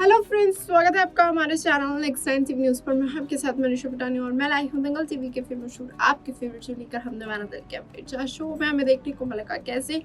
Hello friends, स्वागत है आपका हमारे चैनल एक्साइन टीवी न्यूज़ पर। मैं आपके साथ मनीषा पटानी और मैं लाई हूँ दंगल टीवी के फेवरेट शो आपके फेवरेट शो लेकर हमने वाला दिल के अपडेट। जहाँ शो में हमें देखने को मिलेगा कैसे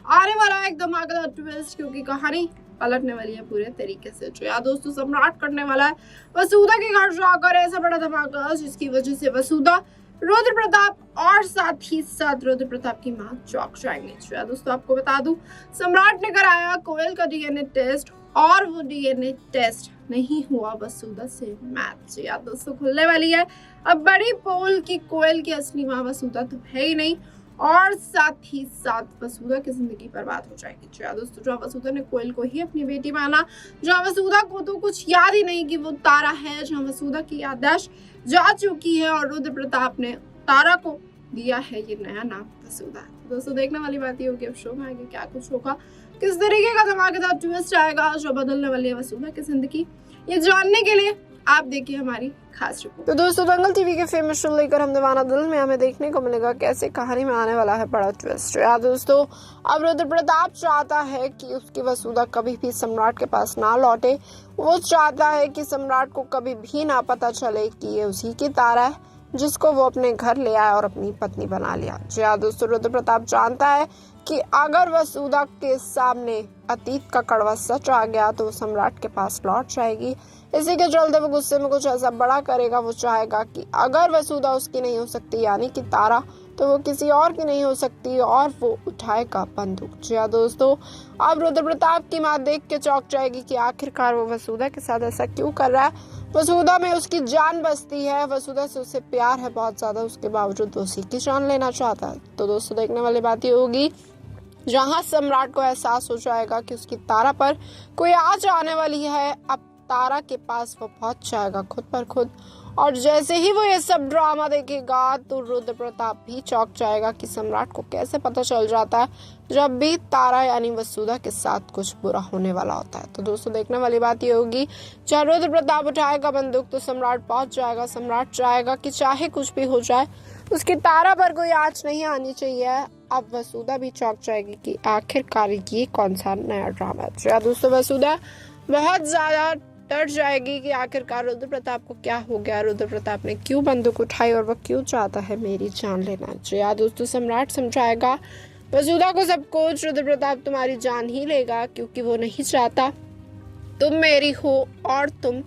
आने वाला है एक धमाकेदार ट्विस्ट, क्योंकि कहानी पलटने वाली है पूरे तरीके से। जो यार दोस्तों सम्राट करने वाला है वसुधा के घर जाकर ऐसा बड़ा धमाका जिसकी वजह से वसुधा, रुद्र प्रताप और साथ ही साथ रुद्र प्रताप की मां चौंक जाएंगे। दोस्तों आपको बता दूं, सम्राट ने कराया कोयल का डीएनए टेस्ट और वो डीएनए टेस्ट नहीं हुआ वसुधा से मैच। याद दोस्तों खुलने वाली है अब बड़ी पोल की कोयल की असली मां वसुधा तो है ही नहीं, और साथ ही साथ वसुधा की जिंदगी बर्बाद हो जाएगी। जो दोस्तों जहाँ वसुधा ने कोयल को ही अपनी बेटी माना, जहाँ वसुधा को तो कुछ याद ही नहीं कि वो तारा है, जहाँ वसुधा की याददाश्त जा चुकी है और रुद्र प्रताप ने तारा को दिया है ये नया नाम वसुधा। दोस्तों देखने वाली बात ये होगी अब शो में आगे क्या कुछ होगा, किस तरीके का धमाकेदार ट्विस्ट आएगा जो बदलने वाली है वसुधा की जिंदगी, ये जानने के लिए आप देखिए हमारी खास रिपोर्ट। तो दोस्तों दंगल टीवी के फेमस शो लेकर हम दीवाना दिल में हमें देखने को मिलेगा कैसे कहानी में आने वाला है बड़ा ट्विस्ट। यार दोस्तों अब रुद्र प्रताप चाहता है कि उसकी वसुधा कभी भी सम्राट के पास ना लौटे। वो चाहता है कि सम्राट को कभी भी ना पता चले कि ये उसी की तारा है जिसको वो अपने घर ले आया और अपनी पत्नी बना लिया। जी हाँ दोस्तों, रुद्र प्रताप जानता है कि अगर वसुधा के सामने अतीत का कड़वा सच आ गया तो वो सम्राट के पास लौट जाएगी। इसी के चलते वो गुस्से में कुछ ऐसा बड़ा करेगा। वो चाहेगा कि अगर वसुधा उसकी नहीं हो सकती यानी कि तारा, तो वो किसी और की नहीं हो सकती और वो उठाएगा बंदूक। जी हाँ दोस्तों, अब रुद्र प्रताप की माँ देख के चौंक जाएगी कि आखिरकार वो वसुधा के साथ ऐसा क्यों कर रहा है। वसुधा में उसकी जान बसती है, वसुधा से उसे प्यार है बहुत ज्यादा, उसके बावजूद वो उसी की जान लेना चाहता है। तो दोस्तों देखने वाली बात ये होगी जहां सम्राट को एहसास हो जाएगा कि उसकी तारा पर कोई आज आने वाली है। अब तारा के पास वो पहुंच जाएगा खुद पर खुद, और जैसे ही वो ये सब ड्रामा देखेगा तो रुद्र प्रताप भी चौंक जाएगा कि सम्राट को कैसे पता चल जाता है जब भी तारा यानी वसुधा के साथ कुछ बुरा होने वाला होता है। तो दोस्तों देखने वाली बात ये होगी जहाँ रुद्र प्रताप उठाएगा बंदूक तो सम्राट पहुंच जाएगा। सम्राट चाहेगा कि चाहे कुछ भी हो जाए उसकी तारा पर कोई आँच नहीं आनी चाहिए। अब वसुधा भी चौंक जाएगी कि आखिरकार ये कौन सा नया ड्रामा है। दोस्तों वसुधा बहुत ज्यादा डर जाएगी कि आखिरकार रुद्र प्रताप को क्या हो गया, रुद्र प्रताप ने क्यों बंदूक उठाई और वह क्यों चाहता है मेरी जान लेना। जी दोस्तों सम्राट समझाएगा वसुधा को सब कुछ, रुद्र प्रताप तुम्हारी जान ही लेगा क्योंकि वो नहीं चाहता तुम मेरी हो और तुम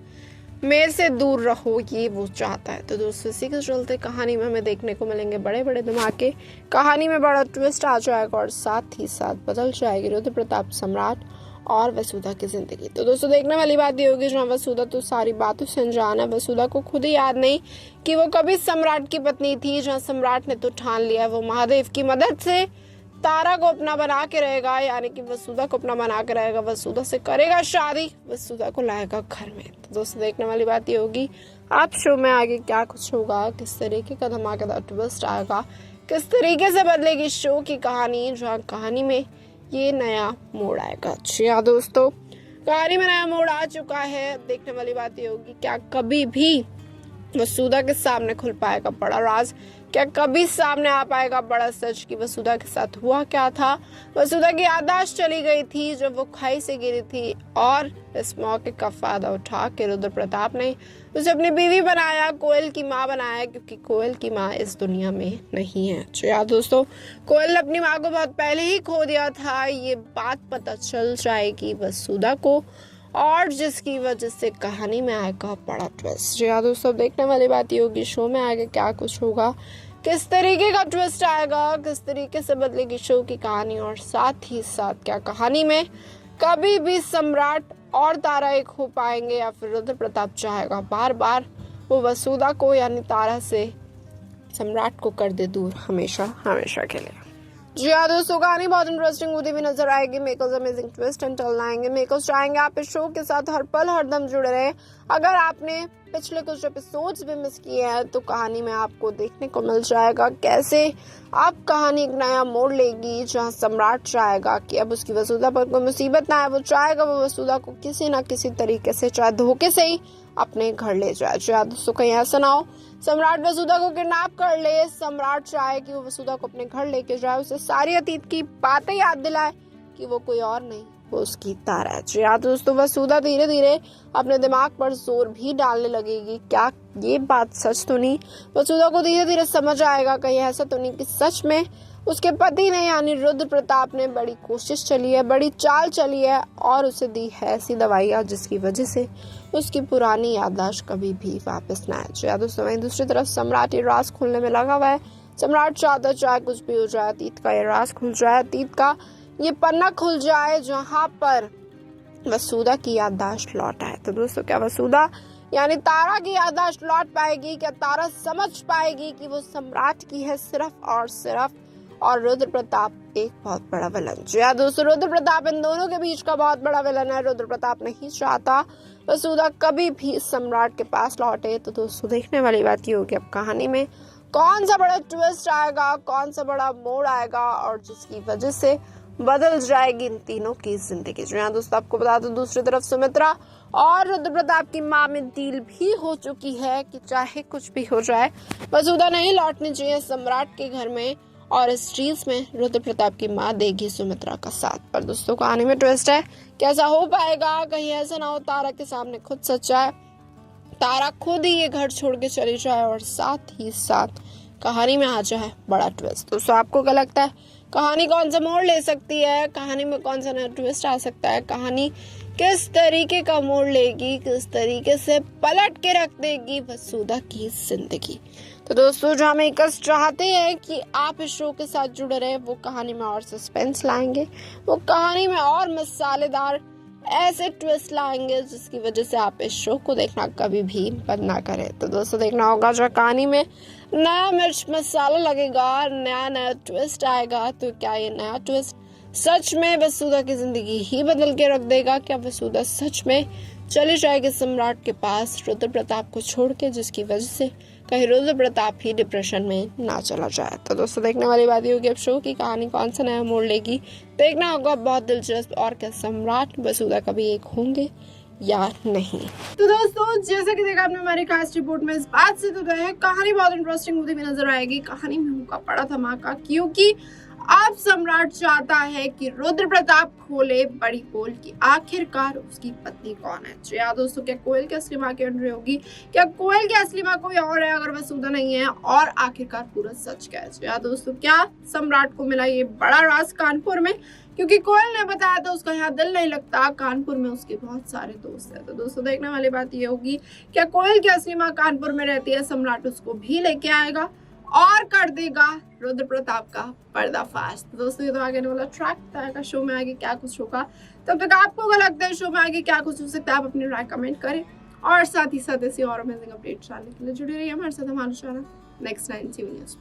मेरे से दूर रहो, ये वो चाहता है। तो दोस्तों इसी के चलते कहानी में हमें देखने को मिलेंगे बड़े बड़े धमाके, कहानी में बड़ा ट्विस्ट आ जाएगा और साथ ही साथ बदल जाएगी रुद्र प्रताप, सम्राट और वसुधा की जिंदगी। तो दोस्तों देखने वाली बात ये होगी जहाँ वसुधा तो सारी बातों से अनजान है। वसुधा को खुद ही याद नहीं कि वो कभी सम्राट की पत्नी थी, जहाँ सम्राट ने तो ठान लिया वो महादेव की मदद से तारा को अपना बना के रहेगा, यानी कि वसुधा को अपना बना के रहेगा, वसुधा से करेगा शादी, वसुधा को लाएगा घर में। तो दोस्तों देखने वाली बात ये होगी आप शो में आगे क्या कुछ होगा, किस तरीके का धमाकेदार ट्विस्ट आएगा, किस तरीके से बदलेगी शो की कहानी, जहाँ कहानी में ये नया मोड़ आएगा। जी हाँ दोस्तों, कहानी में नया मोड़ आ चुका है। देखने वाली बात ये होगी क्या कभी भी वसुधा के सामने खुल पाएगा बड़ा राज, क्या कभी सामने आ पाएगा बड़ा सच कि वसुधा के साथ हुआ क्या था। वसुधा की याददाश्त चली गई थी जब वो खाई से गिरी थी, और इस मौके का फायदा उठा के रुद्र प्रताप ने उसे अपनी बीवी बनाया, कोयल की माँ बनाया, क्योंकि कोयल की माँ इस दुनिया में नहीं है। तो यार दोस्तों कोयल ने अपनी माँ को बहुत पहले ही खो दिया था, ये बात पता चल जाएगी वसुधा को, और जिसकी वजह से कहानी में आएगा बड़ा ट्विस्ट। जी हाँ दोस्तों देखने वाली बात ये होगी शो में आगे क्या कुछ होगा, किस तरीके का ट्विस्ट आएगा, किस तरीके से बदलेगी शो की कहानी, और साथ ही साथ क्या कहानी में कभी भी सम्राट और तारा एक हो पाएंगे या फिर रुद्र प्रताप चाहेगा बार बार वो वसुधा को यानी तारा से सम्राट को कर दे दूर हमेशा हमेशा के लिए। जी हाँ दोस्तों कहानी बहुत इंटरेस्टिंग होती हुई नजर आएगी। Makers amazing twist and turn लाएंगे। मेकर्स चाहेंगे आप इस शो के साथ हर पल हर दम जुड़े रहे। अगर आपने पिछले कुछ एपिसोड्स भी मिस किए हैं तो कहानी में आपको देखने को मिल जाएगा कैसे अब कहानी एक नया मोड़ लेगी, जहां सम्राट चाहेगा कि अब उसकी वसुधा पर कोई मुसीबत ना आए। वो चाहेगा वो वसुधा को किसी ना किसी तरीके से, चाहे धोखे से ही, अपने घर ले जाए। चाहे दोस्तों कहीं ऐसा ना हो सम्राट वसुधा को किडनैप कर ले, सम्राट चाहे कि वो वसुधा को अपने घर लेके जाए, उसे सारी अतीत की बातें याद दिलाए कि वो कोई और नहीं वो उसकी तारा है। जी हाँ दोस्तों, वसुधा धीरे धीरे अपने दिमाग पर जोर भी डालने लगेगी। क्या ये बात सच तो नहीं? वसुधा को धीरे धीरे समझ आएगा कहीं ऐसा तो नहीं कि सच में उसके पति ने यानी रुद्र प्रताप ने बड़ी कोशिश चली है, बड़ी चाल चली है और उसे दी है ऐसी दवाइयाँ जिसकी वजह से उसकी पुरानी याददाश्त कभी भी वापस न आए। जी दोस्तों, वहीं दूसरी तरफ सम्राट ये राज खोलने में लगा हुआ है। सम्राट चाहता चाहे कुछ भी हो जाए, अतीत का ये राज खुल जाए, अतीत का ये पन्ना खुल जाए जहाँ पर वसुधा की याददाश्त लौट आए। तो दोस्तों, क्या वसुधा यानी तारा की याददाश्त लौट पाएगी? क्या तारा समझ पाएगी कि वो सम्राट की है सिर्फ और सिर्फ, और रुद्र प्रताप एक बहुत बड़ा विलन? जी हाँ दोस्तों, रुद्र प्रताप इन दोनों के बीच का बहुत बड़ा विलन है। रुद्र प्रताप नहीं चाहता वसुधा कभी भी सम्राट के पास लौटे। तो दोस्तों, देखने वाली बात ये होगी अब कहानी में कौन सा बड़ा ट्विस्ट आएगा, कौन सा बड़ा मोड़ आएगा और जिसकी वजह से बदल जाएगी इन तीनों की जिंदगी। जो यहाँ दोस्तों आपको बता दूं, दूसरी तरफ सुमित्रा और रुद्र प्रताप की मां में डील भी हो चुकी है कि चाहे कुछ भी हो जाए वसुधा नहीं लौटनी चाहिए सम्राट के घर में, और इस चीज में रुद्र प्रताप की मां देगी सुमित्रा का साथ। पर दोस्तों, कहानी में ट्विस्ट है, कैसा हो पाएगा? कहीं ऐसा ना हो तारा के सामने खुद सच्चाई, तारा खुद ही ये घर छोड़ के चली जाए और साथ ही साथ कहानी में आ जाए बड़ा ट्विस्ट। दोस्तों, आपको क्या लगता है कहानी कौन सा मोड़ ले सकती है? कहानी में कौन सा नया ट्विस्ट आ सकता है? कहानी किस तरीके का मोड़ लेगी, किस तरीके से पलट के रख देगी वसुधा की जिंदगी? तो दोस्तों, जो हम एक चाहते हैं कि आप इस शो के साथ जुड़े रहे, वो कहानी में और सस्पेंस लाएंगे, वो कहानी में और मसालेदार ऐसे ट्विस्ट लाएंगे जिसकी वजह से आप इस शो को देखना कभी भी बंद ना करें। तो दोस्तों, देखना होगा जो कहानी में नया मिर्च मसाला लगेगा, नया नया ट्विस्ट आएगा। तो क्या ये नया ट्विस्ट सच में वसुधा की जिंदगी ही बदल के रख देगा? क्या वसुधा सच में चली जाएगी सम्राट के पास रुद्र प्रताप को छोड़ के, जिसकी वजह से कहीं रुद्र प्रताप ही डिप्रेशन में ना चला जाए? तो दोस्तों, देखने वाली बात ये होगी अब शो की कहानी कौन सा नया मोड़ लेगी। देखना होगा, बहुत दिलचस्प। और क्या सम्राट वसुधा कभी एक होंगे या नहीं? तो दोस्तों, जैसा कि देखा आपने हमारी कास्ट रिपोर्ट में, इस बात से तो है कहानी बहुत इंटरेस्टिंग होती हुई नजर आएगी। कहानी में होगा बड़ा धमाका, क्योंकि अब सम्राट चाहता है कि रुद्र प्रताप खोले बड़ी पोल की आखिरकार उसकी पत्नी कौन है। जी हाँ दोस्तों, क्या कोयल की असली माँ की एंट्री होगी? क्या कोयल की असली माँ कोई और है अगर वसुधा नहीं है? और आखिरकार पूरा सच क्या है? जी हाँ दोस्तों, क्या सम्राट को मिला ये बड़ा राज कानपुर में? क्योंकि कोयल ने बताया था उसका यहाँ दिल नहीं लगता, कानपुर में उसके बहुत सारे दोस्त हैं। तो दोस्तों, देखने वाली बात ये होगी, क्या कोयल की असली माँ कानपुर में रहती है? सम्राट उसको भी लेके आएगा और कर देगा रुद्र प्रताप का पर्दाफाश। तो दोस्तों, ये तो आगे वाला ट्रैक बताएगा शो में आगे क्या कुछ होगा। तब तक आपको क्या लगता है शो में आगे क्या कुछ हो सकता है? आप अपनी राय कमेंट करें और साथ ही साथ ऐसी और अमेजिंग अपडेट जानने के लिए जुड़े रहिए हमारे साथ, हमारे चैनल नेक्स्ट 9 न्यूज़।